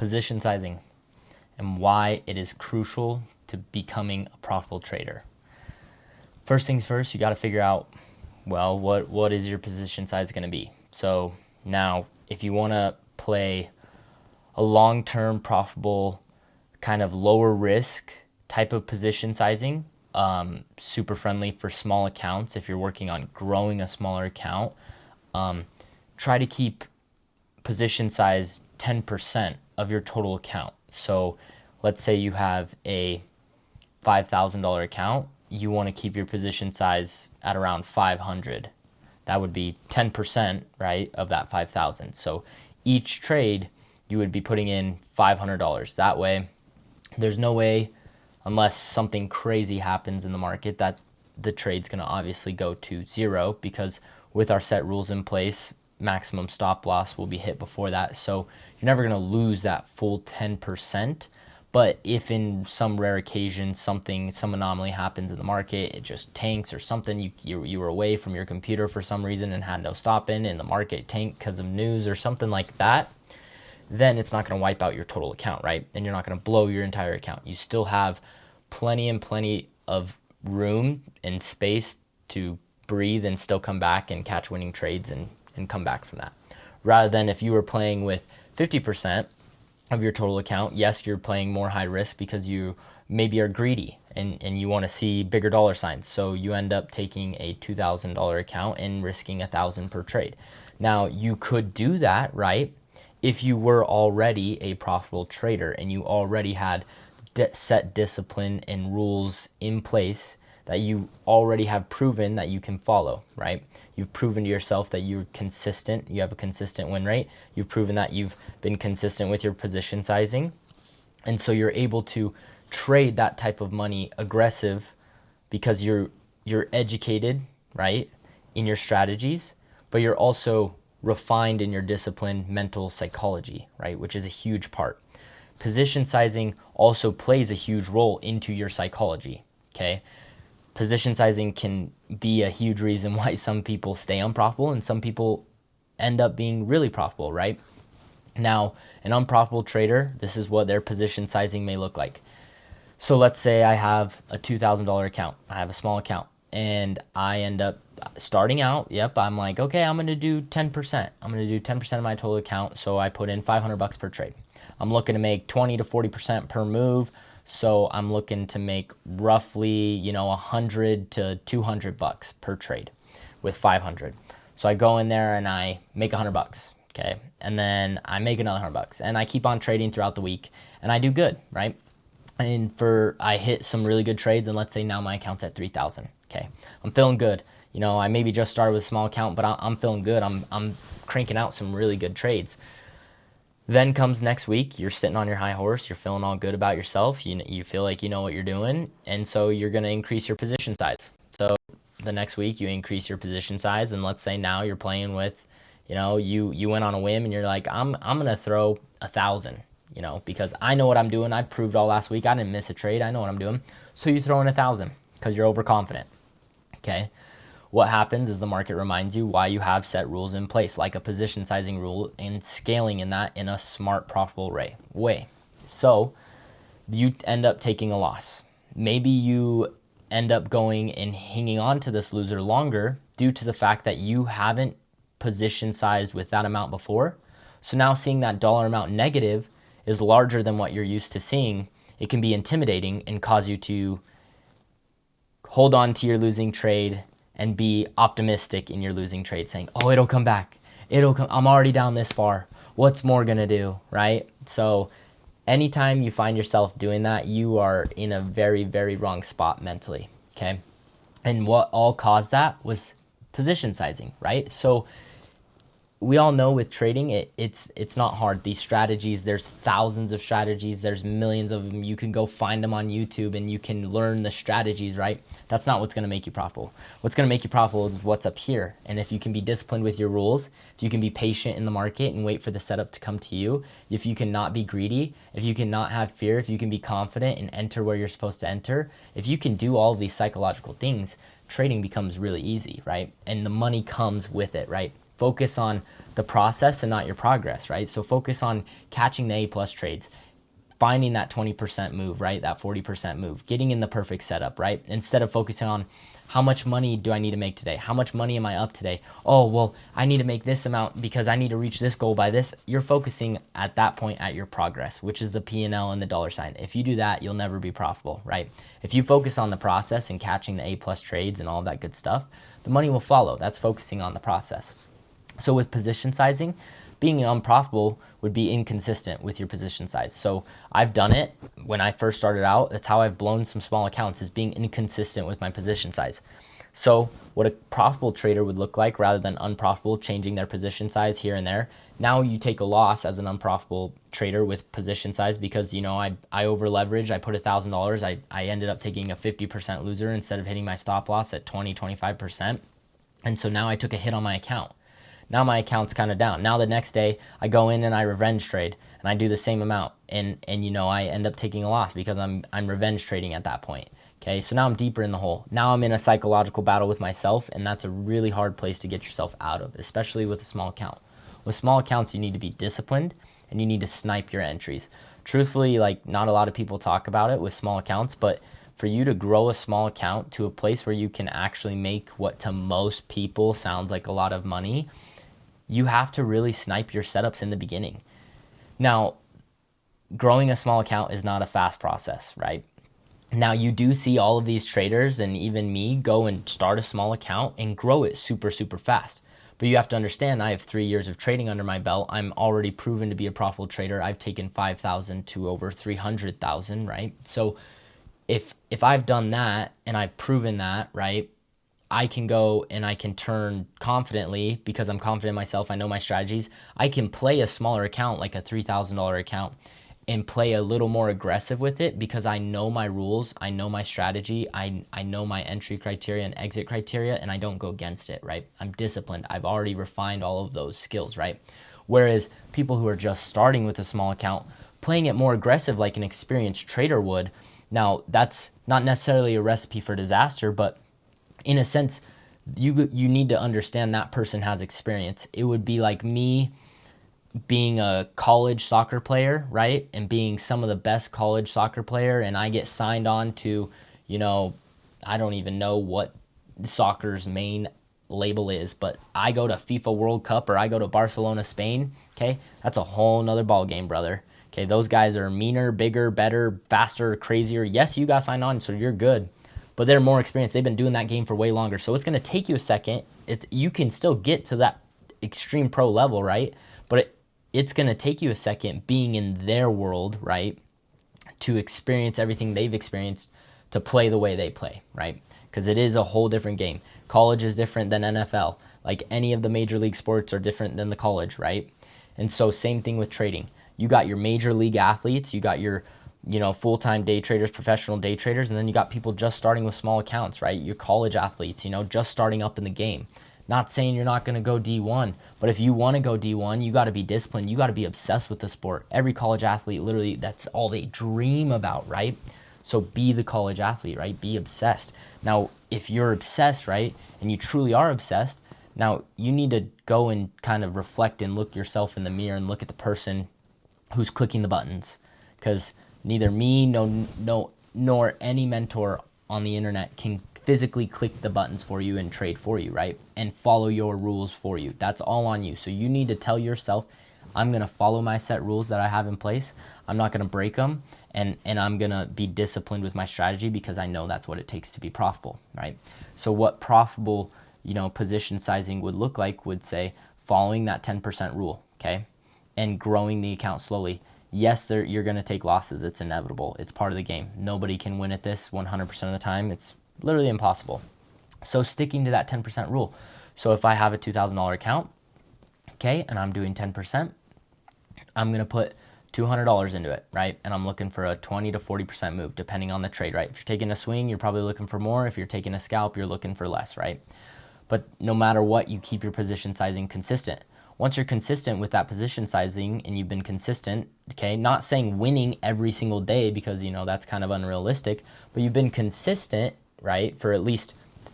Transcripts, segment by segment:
position sizing and why it is crucial to becoming a profitable trader. First things first, you got to figure out, well, what is your position size going to be? So now, if you want to play a long-term profitable kind of lower risk type of position sizing, super friendly for small accounts. If you're working on growing a smaller account, try to keep position size 10% of your total account. So let's say you have a $5,000 account, you want to keep your position size at around 500. That would be 10%, right, of that 5,000. So each trade you would be putting in $500. That way, there's no way, unless something crazy happens in the market, that the trade's going to obviously go to zero, because with our set rules in place, maximum stop loss will be hit before that. So you're never going to lose that full 10%. But if in some rare occasion some anomaly happens in the market, it just tanks or something, you were away from your computer for some reason and had no stop in, and the market tanked because of news or something like that, then it's not going to wipe out your total account, right? And you're not going to blow your entire account. You still have plenty of room and space to breathe and still come back and catch winning trades and come back from that. Rather than if you were playing with 50% of your total account, yes, you're playing more high risk because you maybe are greedy and you want to see bigger dollar signs. So you end up taking a $2,000 account and risking $1,000 per trade. Now, you could do that, right, if you were already a profitable trader and you already had set discipline and rules in place that you already have proven that you can follow, right? You've proven to yourself that you're consistent, you have a consistent win rate. You've proven that you've been consistent with your position sizing. And so you're able to trade that type of money aggressive because you're educated, right, in your strategies, but you're also refined in your discipline, mental psychology, right, which is a huge part. Position sizing also plays a huge role into your psychology, okay? Position sizing can be a huge reason why some people stay unprofitable and some people end up being really profitable, right? Now, an unprofitable trader, this is what their position sizing may look like. So let's say I have a $2,000 account. I have a small account and I end up starting out, I'm like, okay, I'm going to do 10%. I'm going to do 10% of my total account. So I put in $500 per trade. I'm looking to make 20 to 40% per move. So I'm looking to make roughly, $100 to $200 per trade with 500. So I go in there and I make $100, okay? And then I make another $100 and I keep on trading throughout the week and I do good, right? And I hit some really good trades, and let's say now my account's at 3,000, okay? I'm feeling good. I maybe just started with a small account, but I'm feeling good. I'm cranking out some really good trades. Then comes next week, you're sitting on your high horse, you're feeling all good about yourself, you feel like you know what you're doing, and so you're going to increase your position size. So the next week you increase your position size, and let's say now you're playing with, you went on a whim and you're like, I'm going to throw 1,000, because I know what I'm doing. I proved all last week. I didn't miss a trade. I know what I'm doing. So you throw in 1,000 because you're overconfident, okay? What happens is the market reminds you why you have set rules in place, like a position sizing rule, and scaling in that in a smart, profitable way. So you end up taking a loss. Maybe you end up going and hanging on to this loser longer due to the fact that you haven't position sized with that amount before. So now seeing that dollar amount negative is larger than what you're used to seeing. It can be intimidating and cause you to hold on to your losing trade and be optimistic in your losing trade, saying, oh, it'll come back. I'm already down this far. What's more gonna do, right? So anytime you find yourself doing that, you are in a very, very wrong spot mentally, okay? And what all caused that was position sizing, right? So we all know with trading, it's not hard. These strategies, there's thousands of strategies, there's millions of them. You can go find them on YouTube and you can learn the strategies, right? That's not what's going to make you profitable. What's going to make you profitable is what's up here. And if you can be disciplined with your rules, if you can be patient in the market and wait for the setup to come to you, if you can not be greedy, if you can not have fear, if you can be confident and enter where you're supposed to enter, if you can do all of these psychological things, trading becomes really easy, right? And the money comes with it, right? focus on the process and not your progress, right? So focus on catching the A+ trades, finding that 20% move, right? That 40% move, getting in the perfect setup, right? Instead of focusing on how much money do I need to make today? How much money am I up today? Oh, well, I need to make this amount because I need to reach this goal by this. You're focusing at that point at your progress, which is the P&L and the dollar sign. If you do that, you'll never be profitable, right? If you focus on the process and catching the A+ trades and all that good stuff, the money will follow. That's focusing on the process. So with position sizing, being unprofitable would be inconsistent with your position size. So I've done it when I first started out. That's how I've blown some small accounts, is being inconsistent with my position size. So what a profitable trader would look like, rather than unprofitable, changing their position size here and there. Now you take a loss as an unprofitable trader with position size because, I over leveraged. I put $1,000. I ended up taking a 50% loser instead of hitting my stop loss at 25%. And so now I took a hit on my account. Now my account's kind of down. Now the next day I go in and I revenge trade and I do the same amount, and I end up taking a loss because I'm revenge trading at that point. Okay, so now I'm deeper in the hole. Now I'm in a psychological battle with myself, and that's a really hard place to get yourself out of, especially with a small account. With small accounts, you need to be disciplined and you need to snipe your entries. Truthfully, not a lot of people talk about it with small accounts, but for you to grow a small account to a place where you can actually make what to most people sounds like a lot of money, you have to really snipe your setups in the beginning. Now, growing a small account is not a fast process, right? Now, you do see all of these traders and even me go and start a small account and grow it super, super fast. But you have to understand, I have 3 years of trading under my belt. I'm already proven to be a profitable trader. I've taken 5,000 to over 300,000, right? So if I've done that and I've proven that, right, I can go and I can turn confidently because I'm confident in myself. I know my strategies. I can play a smaller account, like a $3,000 account, and play a little more aggressive with it because I know my rules. I know my strategy. I know my entry criteria and exit criteria, and I don't go against it, right? I'm disciplined. I've already refined all of those skills, right? Whereas people who are just starting with a small account, playing it more aggressive like an experienced trader would. Now, that's not necessarily a recipe for disaster, but in a sense, you need to understand that person has experience. It would be like me being a college soccer player, right? And being some of the best college soccer player, and I get signed on to, I don't even know what soccer's main label is, but I go to FIFA World Cup or I go to Barcelona, Spain, okay? That's a whole nother ball game, brother. Okay, those guys are meaner, bigger, better, faster, crazier. Yes, you got signed on, so you're good. But they're more experienced. They've been doing that game for way longer. So it's going to take you a second. You can still get to that extreme pro level, right? But it's going to take you a second being in their world, right, to experience everything they've experienced, to play the way they play, right? Because it is a whole different game. College is different than NFL. Like any of the major league sports are different than the college, right? And so same thing with trading. You got your major league athletes. You got your full-time day traders, professional day traders, and then you got people just starting with small accounts, right? Your college athletes, just starting up in the game. Not saying you're not going to go D1, but if you want to go D1, you got to be disciplined. You got to be obsessed with the sport. Every college athlete, literally, that's all they dream about, right? So be the college athlete, right? Be obsessed. Now, if you're obsessed, right, and you truly are obsessed, now you need to go and kind of reflect and look yourself in the mirror and look at the person who's clicking the buttons, because neither me nor any mentor on the internet can physically click the buttons for you and trade for you, right? And follow your rules for you. That's all on you. So you need to tell yourself, I'm going to follow my set rules that I have in place. I'm not going to break them, and I'm going to be disciplined with my strategy because I know that's what it takes to be profitable, right? So what profitable, position sizing would look like would say following that 10% rule, okay? And growing the account slowly. Yes, you're going to take losses. It's inevitable. It's part of the game. Nobody can win at this 100% of the time. It's literally impossible. So sticking to that 10% rule. So if I have a $2,000 account, okay, and I'm doing 10%, I'm going to put $200 into it, right? And I'm looking for a 20 to 40% move, depending on the trade, right? If you're taking a swing, you're probably looking for more. If you're taking a scalp, you're looking for less, right? But no matter what, you keep your position sizing consistent. Once you're consistent with that position sizing and you've been consistent, okay, not saying winning every single day because, that's kind of unrealistic, but you've been consistent, right, for at least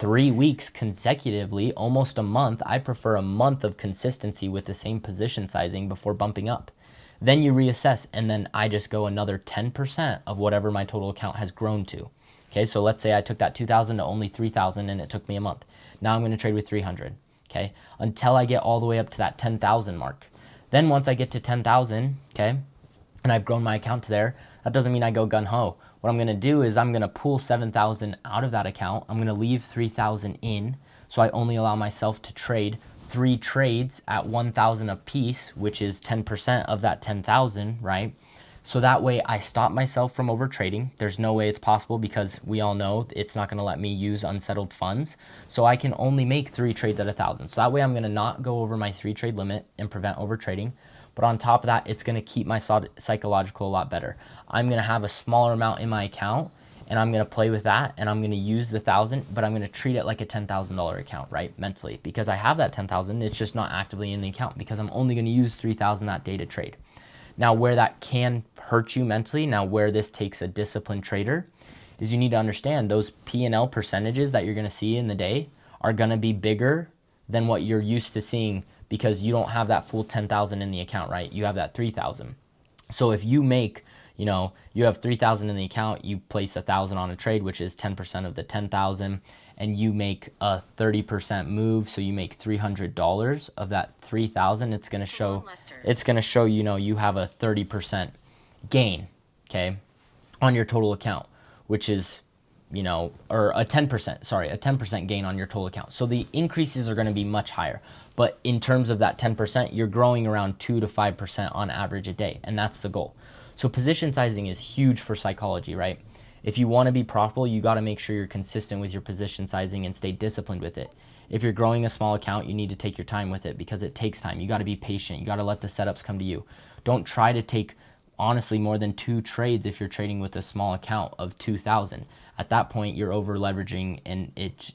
3 weeks consecutively, almost a month. I prefer a month of consistency with the same position sizing before bumping up. Then you reassess, and then I just go another 10% of whatever my total account has grown to. Okay, so let's say I took that 2,000 to only 3,000 and it took me a month. Now I'm going to trade with 300, okay, until I get all the way up to that 10,000 mark. Then once I get to 10,000, okay, and I've grown my account to there, that doesn't mean I go gun-ho. What I'm going to do is I'm going to pull 7,000 out of that account. I'm going to leave 3,000 in, so I only allow myself to trade 3 trades at 1,000 a piece, which is 10% of that 10,000, right? So that way I stop myself from over trading. There's no way it's possible because we all know it's not going to let me use unsettled funds. So I can only make 3 trades at 1,000. So that way I'm going to not go over my 3 trade limit and prevent over trading. But on top of that, it's going to keep my psychological a lot better. I'm going to have a smaller amount in my account, and I'm going to play with that, and I'm going to use the 1,000, but I'm going to treat it like a $10,000 account, right? Mentally, because I have that 10,000, it's just not actively in the account because I'm only going to use 3,000 that day to trade. Now, where that can hurt you mentally, now where this takes a disciplined trader, is you need to understand those P&L percentages that you're going to see in the day are going to be bigger than what you're used to seeing because you don't have that full 10,000 in the account, right? You have that 3,000. So if you make, you have 3,000 in the account, you place 1,000 on a trade, which is 10% of the 10,000, and you make a 30% move, so you make $300 of that 3,000. It's going to show, you have a 30% gain, okay, on your total account, which is, or a 10% gain on your total account. So the increases are going to be much higher. But in terms of that 10%, you're growing around 2 to 5% on average a day, and that's the goal. So position sizing is huge for psychology, right? If you want to be profitable, you got to make sure you're consistent with your position sizing and stay disciplined with it. If you're growing a small account, you need to take your time with it because it takes time. You got to be patient. You got to let the setups come to you. Don't try to take, honestly, more than 2 trades if you're trading with a small account of 2,000. At that point, you're over leveraging, and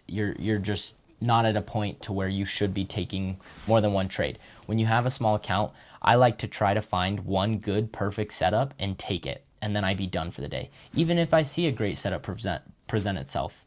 you're just not at a point to where you should be taking more than 1 trade. When you have a small account, I like to try to find one good, perfect setup and take it, and then I'd be done for the day. Even if I see a great setup present itself,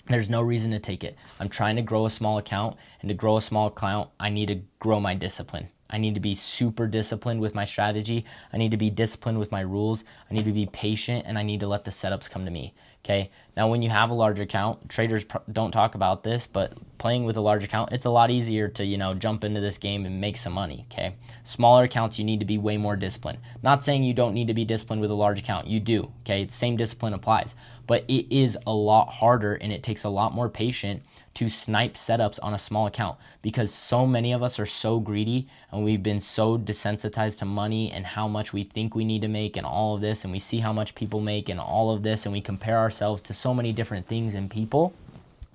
there's no reason to take it. I'm trying to grow a small account, and to grow a small account, I need to grow my discipline. I need to be super disciplined with my strategy. I need to be disciplined with my rules. I need to be patient, and I need to let the setups come to me. Okay. Now, when you have a large account, traders don't talk about this, but playing with a large account, it's a lot easier to, jump into this game and make some money. Okay. Smaller accounts, you need to be way more disciplined. Not saying you don't need to be disciplined with a large account. You do. Okay. Same discipline applies, but it is a lot harder, and it takes a lot more patience to snipe setups on a small account because so many of us are so greedy, and we've been so desensitized to money and how much we think we need to make and all of this, and we see how much people make and all of this, and we compare ourselves to so many different things and people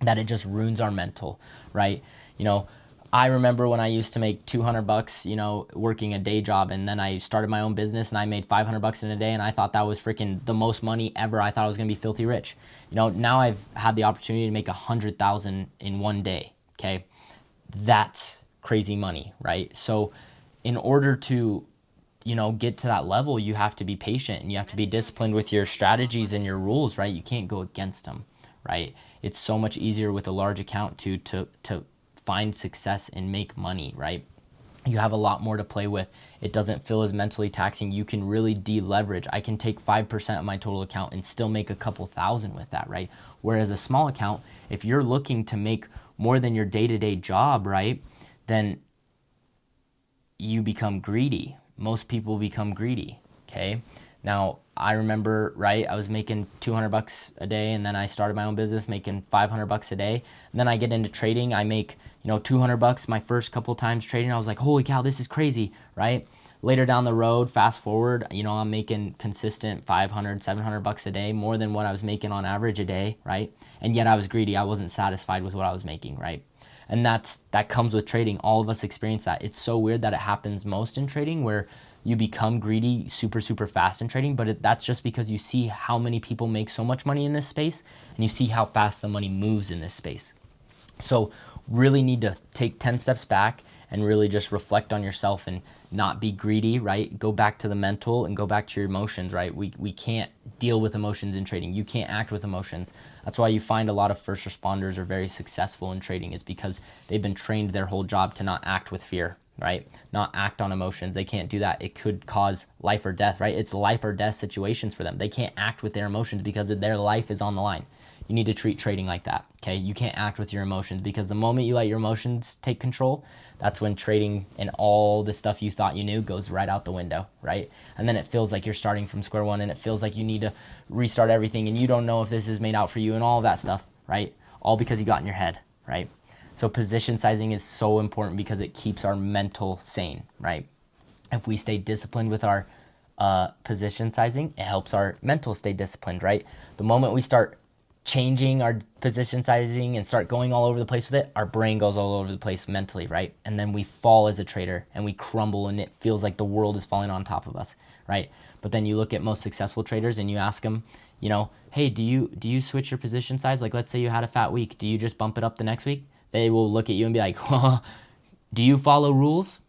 that it just ruins our mental, right? I remember when I used to make $200, working a day job, and then I started my own business and I made $500 in a day, and I thought that was freaking the most money ever. I thought I was gonna be filthy rich. Now I've had the opportunity to make 100,000 in one day. Okay, that's crazy money, right? So, in order to, get to that level, you have to be patient and you have to be disciplined with your strategies and your rules, right? You can't go against them, right? It's so much easier with a large account to find success and make money, right? You have a lot more to play with. It doesn't feel as mentally taxing. You can really deleverage. I can take 5% of my total account and still make a couple thousand with that, right? Whereas a small account, if you're looking to make more than your day-to-day job, right, then you become greedy. Most people become greedy, okay? Now, I remember, right, I was making $200 a day, and then I started my own business making $500 a day. And then I get into trading. I make, $200 my first couple times trading. I was like, holy cow, this is crazy, right? Later down the road, fast forward, I'm making consistent $500, $700 a day, more than what I was making on average a day, right? And yet I was greedy. I wasn't satisfied with what I was making, right? And that comes with trading. All of us experience that. It's so weird that it happens most in trading, where you become greedy super, super fast in trading, but that's just because you see how many people make so much money in this space, and you see how fast the money moves in this space. So really need to take 10 steps back and really just reflect on yourself and not be greedy, right? Go back to the mental and go back to your emotions, right? We can't deal with emotions in trading. You can't act with emotions. That's why you find a lot of first responders are very successful in trading, is because they've been trained their whole job to not act with fear, right? Not act on emotions. They can't do that. It could cause life or death, right? It's life or death situations for them. They can't act with their emotions because their life is on the line. You need to treat trading like that, okay? You can't act with your emotions, because the moment you let your emotions take control, that's when trading and all the stuff you thought you knew goes right out the window, right? And then it feels like you're starting from square one, and it feels like you need to restart everything, and you don't know if this is made out for you and all of that stuff, right? All because you got in your head, right? So position sizing is so important because it keeps our mental sane, right? If we stay disciplined with our position sizing, it helps our mental stay disciplined, right? The moment we start changing our position sizing and start going all over the place with it, our brain goes all over the place mentally, right? And then we fall as a trader and we crumble, and it feels like the world is falling on top of us, right? But then you look at most successful traders and you ask them, you know, hey, do you switch your position size? Like, let's say you had a fat week, do you just bump it up the next week? They will look at you and be like, do you follow rules?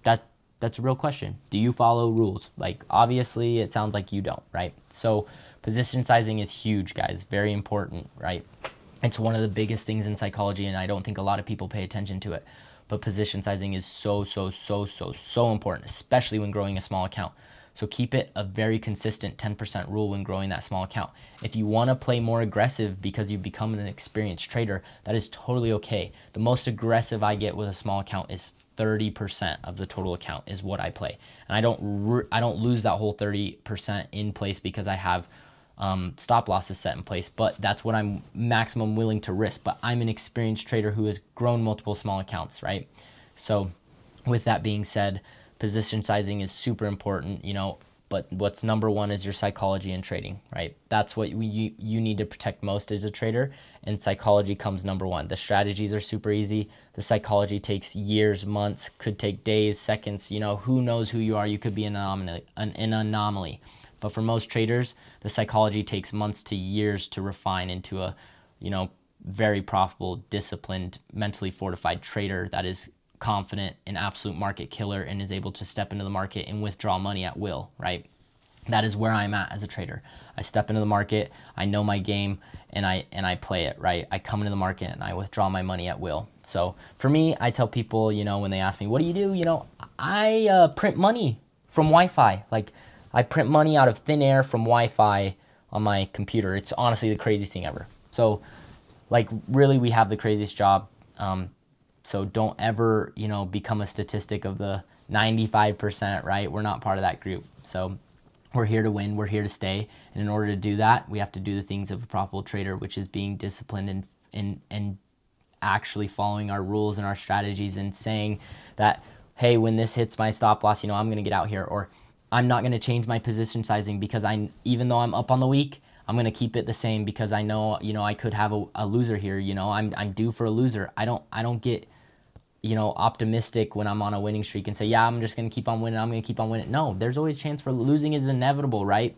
That's a real question. Do you follow rules? Like, obviously it sounds like you don't, right? So position sizing is huge, guys. Very important, right? It's one of the biggest things in psychology, and I don't think a lot of people pay attention to it. But position sizing is so important, especially when growing a small account. So keep it a very consistent 10% rule when growing that small account. If you want to play more aggressive because you've become an experienced trader, that is totally okay. The most aggressive I get with a small account is 30% of the total account is what I play. And I don't lose that whole 30% in place because I have stop losses set in place, but that's what I'm maximum willing to risk. But I'm an experienced trader who has grown multiple small accounts, right? So with that being said, position sizing is super important, you know, but what's number one is your psychology in trading, right? That's what you need to protect most as a trader, and psychology comes number one. The strategies are super easy. The psychology takes years, months, could take days, seconds, you know, who knows who you are? You could be an anomaly. But for most traders, the psychology takes months to years to refine into a, you know, very profitable, disciplined, mentally fortified trader that is confident, an absolute market killer, and is able to step into the market and withdraw money at will, right? That is where I'm at as a trader. I step into the market, I know my game, and I play it, right? I come into the market and I withdraw my money at will. So for me, I tell people, you know, when they ask me, what do? You know, I print money from Wi-Fi. Like, I print money out of thin air from Wi-Fi on my computer. It's honestly the craziest thing ever. So, like, really, we have the craziest job. So don't ever, you know, become a statistic of the 95%, right? We're not part of that group. So we're here to win. We're here to stay. And in order to do that, we have to do the things of a profitable trader, which is being disciplined and actually following our rules and our strategies, and saying that, hey, when this hits my stop loss, you know, I'm going to get out here, or I'm not going to change my position sizing because even though I'm up on the week, I'm going to keep it the same because I know, you know, I could have a loser here. You know, I'm due for a loser. I don't get, you know, optimistic when I'm on a winning streak and say, yeah, I'm just going to keep on winning. I'm going to keep on winning. No, there's always a chance for losing is inevitable, right?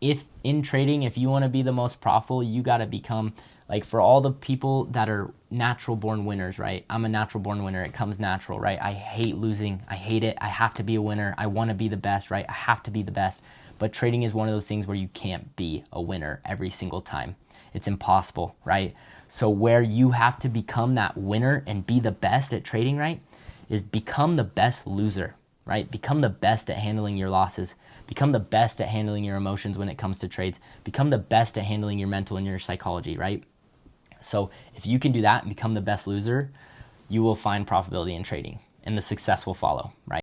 If in trading, if you want to be the most profitable, you got to become, like, for all the people that are natural born winners, right? I'm a natural born winner. It comes natural, right? I hate losing. I hate it. I have to be a winner. I want to be the best, right? I have to be the best. But trading is one of those things where you can't be a winner every single time. It's impossible, right? So where you have to become that winner and be the best at trading, right, is become the best loser, right? Become the best at handling your losses. Become the best at handling your emotions when it comes to trades. Become the best at handling your mental and your psychology, right? So if you can do that and become the best loser, you will find profitability in trading, and the success will follow, right?